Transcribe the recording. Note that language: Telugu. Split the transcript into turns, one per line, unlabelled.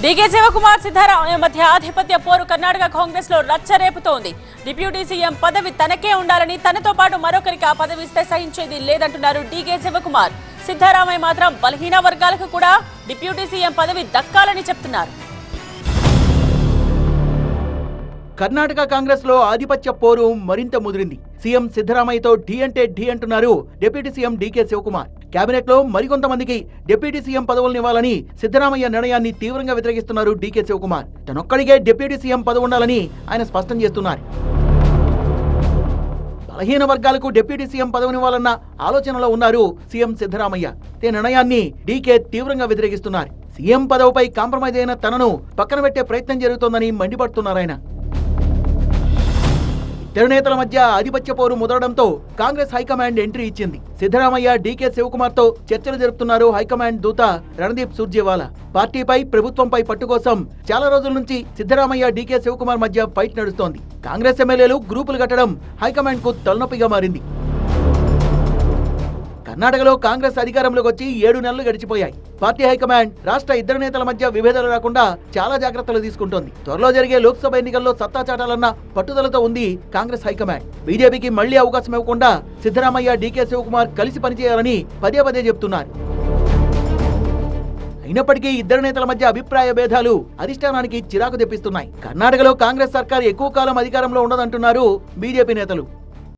డీకే శివకుమార్ సిద్ధరామయ్య మధ్య ఆధిపత్య పోరు కర్ణాటక కాంగ్రెస్ లో రచ్చరేపుతోంది. డిప్యూటీ సీఎం పదవి తనకే ఉండాలని, తనతో పాటు మరొకరికి ఆ పదవి ఇస్తే సహించేది లేదంటున్నారు డీకే శివకుమార్. సిద్ధరామయ్య మాత్రం బలహీన వర్గాలకు కూడా డిప్యూటీ సీఎం పదవి దక్కాలని చెప్తున్నారు.
కర్ణాటక కాంగ్రెస్ లో ఆధిపత్య పోరు మరింత ముదిరింది. సీఎం సిద్ధరామయ్యతో ఢీ అంటే ఢీ అంటున్నారు deputy CM D K Shivakumar. Cabinet లో మరికొంతమందికి డిప్యూటీ సీఎం పదవులను ఇవ్వాలని సిద్ధరామయ్య నిర్ణయాన్ని తీవ్రంగా వ్యతిరేకిస్తున్నారు డీకే శివకుమార్. తనొక్కడికే డిప్యూటీ సీఎం పదవి ఉండాలని ఆయన స్పష్టం చేస్తున్నారు. బలహీన వర్గాలకు డిప్యూటీ సీఎం పదవినివ్వాలన్న ఆలోచనలో ఉన్నారు సీఎం సిద్ధరామయ్య. ఈ నిర్ణయాన్ని డీకే తీవ్రంగా వ్యతిరేకిస్తున్నారు. సీఎం పదవిపై కాంప్రమైజ్ అయిన తనను పక్కన పెట్టే ప్రయత్నం జరుగుతోందని మండిపడుతున్నారు ఆయన. ఇద్దరు నేతల మధ్య ఆధిపత్య పోరు ముదరడంతో కాంగ్రెస్ హైకమాండ్ ఎంట్రీ ఇచ్చింది. సిద్ధరామయ్య డీకే శివకుమార్ తో చర్చలు జరుపుతున్నారు హైకమాండ్ దూత రణదీప్ సుర్జేవాలా. పార్టీపై ప్రభుత్వంపై పట్టు కోసం చాలా రోజుల నుంచి సిద్ధరామయ్య డీకే శివకుమార్ మధ్య ఫైట్ నడుస్తోంది. కాంగ్రెస్ ఎమ్మెల్యేలు గ్రూపులు కట్టడం హైకమాండ్ కు తలనొప్పిగా మారింది. కర్ణాటకలో కాంగ్రెస్ అధికారంలోకి వచ్చి 7 నెలలు గడిచిపోయాయి. పార్టీ హైకమాండ్ రాష్ట్ర ఇద్దరు నేతల మధ్య విభేదాలు రాకుండా చాలా జాగ్రత్తలు తీసుకుంటోంది. త్వరలో జరిగే లోక్సభ ఎన్నికల్లో సత్తా చాటాలన్న పట్టుదలతో ఉంది కాంగ్రెస్ హైకమాండ్. బీజేపీకి మళ్లీ అవకాశం ఇవ్వకుండా సిద్ధరామయ్య డీకే శివకుమార్ కలిసి పనిచేయాలని పదే పదే చెప్తున్నారు. అయినప్పటికీ ఇద్దరు నేతల మధ్య అభిప్రాయ భేదాలు అధిష్టానానికి చిరాకు తెప్పిస్తున్నాయి. కర్ణాటకలో కాంగ్రెస్ సర్కార్ ఎక్కువ కాలం అధికారంలో ఉండదంటున్నారు బీజేపీ నేతలు.